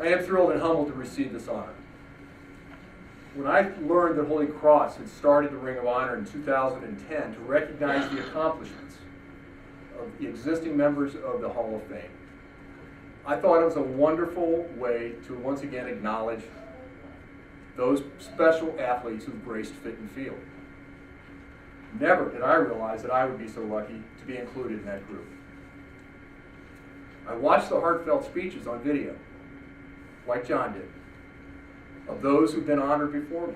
I am thrilled and humbled to receive this honor. When I learned that Holy Cross had started the Ring of Honor in 2010 to recognize the accomplishments of the existing members of the Hall of Fame, I thought it was a wonderful way to once again acknowledge those special athletes who graced Fitton Field. Never did I realize that I would be so lucky to be included in that group. I watched the heartfelt speeches on video, like John did, of those who've been honored before me.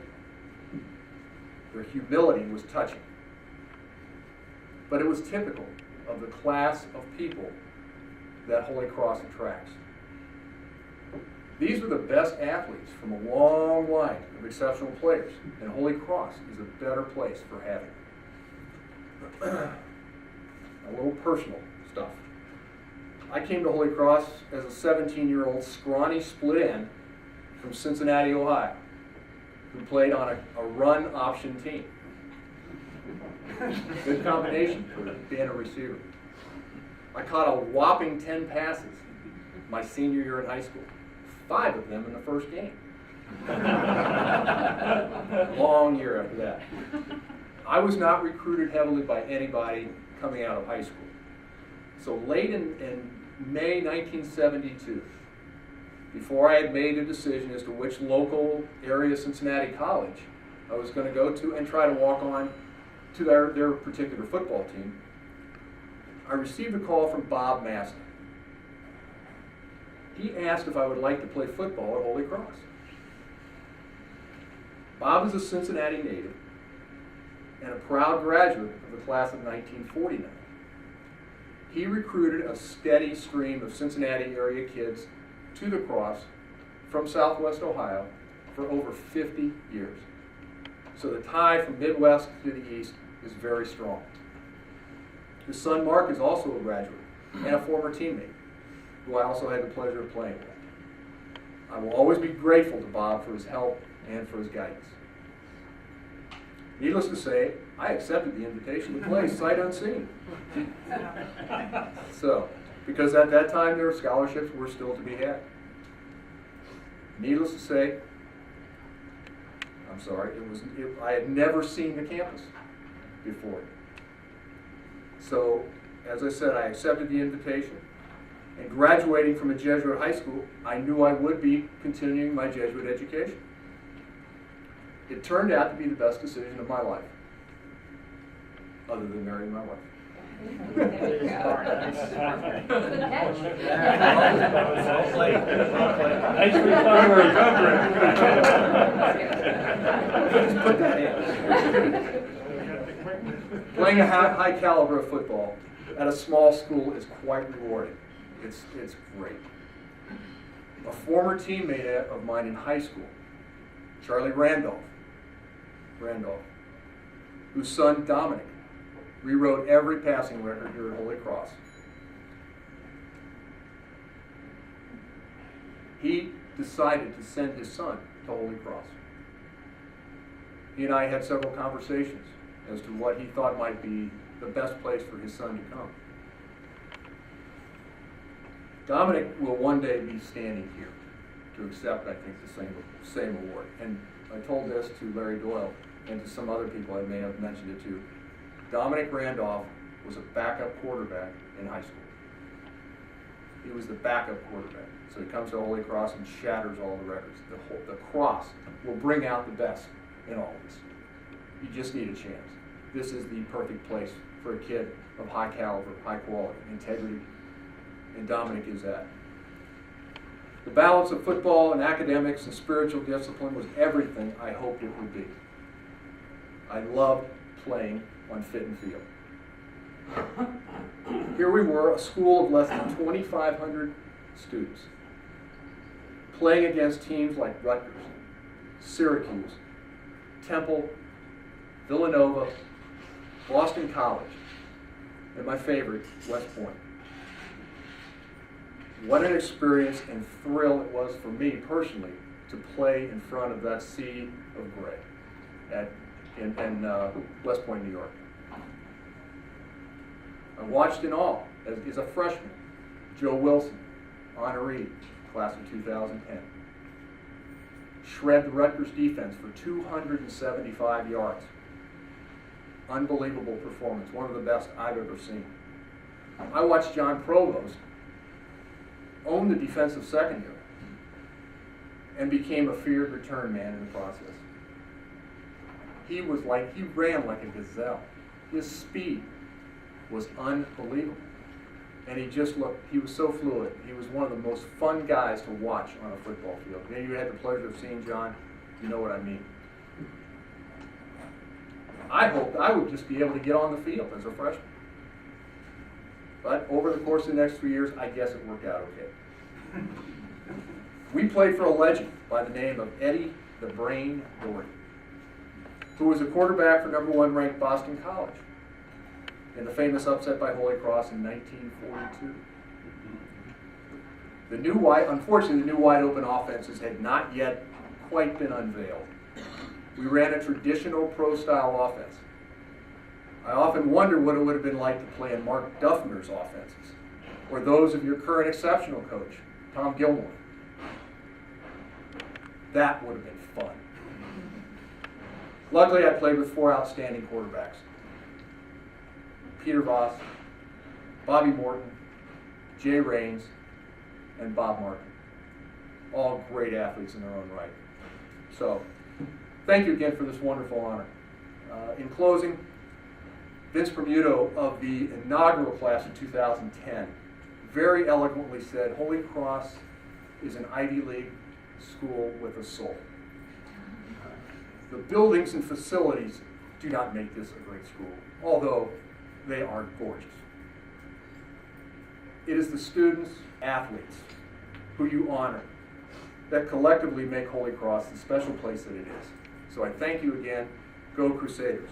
Their humility was touching. But it was typical of the class of people that Holy Cross attracts. These were the best athletes from a long line of exceptional players, and Holy Cross is a better place for having them. A little personal stuff. I came to Holy Cross as a 17-year-old scrawny split end from Cincinnati, Ohio, who played on a run option team. Good combination for being a receiver. I caught a whopping 10 passes my senior year in high school, 5 of them in the first game. Long year after that. I was not recruited heavily by anybody coming out of high school. So late in May 1972, before I had made a decision as to which local area Cincinnati college I was going to go to and try to walk on to their particular football team, I received a call from Bob Maston. He asked if I would like to play football at Holy Cross. Bob is a Cincinnati native and a proud graduate of the class of 1949. He recruited a steady stream of Cincinnati area kids to the Cross from Southwest Ohio for over 50 years. So the tie from Midwest to the East is very strong. His son Mark is also a graduate and a former teammate, who I also had the pleasure of playing with. I will always be grateful to Bob for his help and for his guidance. Needless to say, I accepted the invitation to play sight unseen. So, because at that time their scholarships were still to be had. Needless to say, I had never seen the campus before. So, as I said, I accepted the invitation. And graduating from a Jesuit high school, I knew I would be continuing my Jesuit education. It turned out to be the best decision of my life, other than marrying my wife. Nice recovery. Just put that in. Playing a high caliber of football at a small school is quite rewarding. It's great. A former teammate of mine in high school, Charlie Randolph, whose son Dominic rewrote every passing record here at Holy Cross. He decided to send his son to Holy Cross. He and I had several conversations as to what he thought might be the best place for his son to come. Dominic will one day be standing here to accept, I think, the same award. And I told this to Larry Doyle and to some other people I may have mentioned it to. Dominic Randolph was a backup quarterback in high school. He was the backup quarterback. So he comes to Holy Cross and shatters all the records. The Cross will bring out the best in all of this. You just need a chance. This is the perfect place for a kid of high caliber, high quality, integrity, and Dominic is that. The balance of football and academics and spiritual discipline was everything I hoped it would be. I loved playing on Fitton Field. Here we were, a school of less than 2,500 students, playing against teams like Rutgers, Syracuse, Temple, Villanova, Boston College, and my favorite, West Point. What an experience and thrill it was for me personally to play in front of that sea of gray in West Point, New York. I watched in awe as a freshman, Joe Wilson, Honor Reed, class of 2010. Shred the Rutgers defense for 275 yards. Unbelievable performance, one of the best I've ever seen. I watched John Provost own the defensive secondary and became a feared return man in the process. He ran like a gazelle. His speed was unbelievable. And he was so fluid. He was one of the most fun guys to watch on a football field. Maybe you had the pleasure of seeing John, you know what I mean. I hoped I would just be able to get on the field as a freshman. But over the course of the next 3 years, I guess it worked out okay. We played for a legend by the name of Eddie the Brain Doherty, who was a quarterback for #1 ranked Boston College in the famous upset by Holy Cross in 1942. Unfortunately, the new wide open offenses had not yet quite been unveiled. We ran a traditional pro-style offense. I often wonder what it would have been like to play in Mark Duffner's offenses, or those of your current exceptional coach, Tom Gilmore. That would have been fun. Luckily, I played with 4 outstanding quarterbacks. Peter Voss, Bobby Morton, Jay Raines, and Bob Martin. All great athletes in their own right. So, thank you again for this wonderful honor. In closing, Vince Bermudo of the inaugural class of 2010 very eloquently said, Holy Cross is an Ivy League school with a soul. The buildings and facilities do not make this a great school, although they are gorgeous. It is the students, athletes, who you honor that collectively make Holy Cross the special place that it is. So I thank you again. Go Crusaders.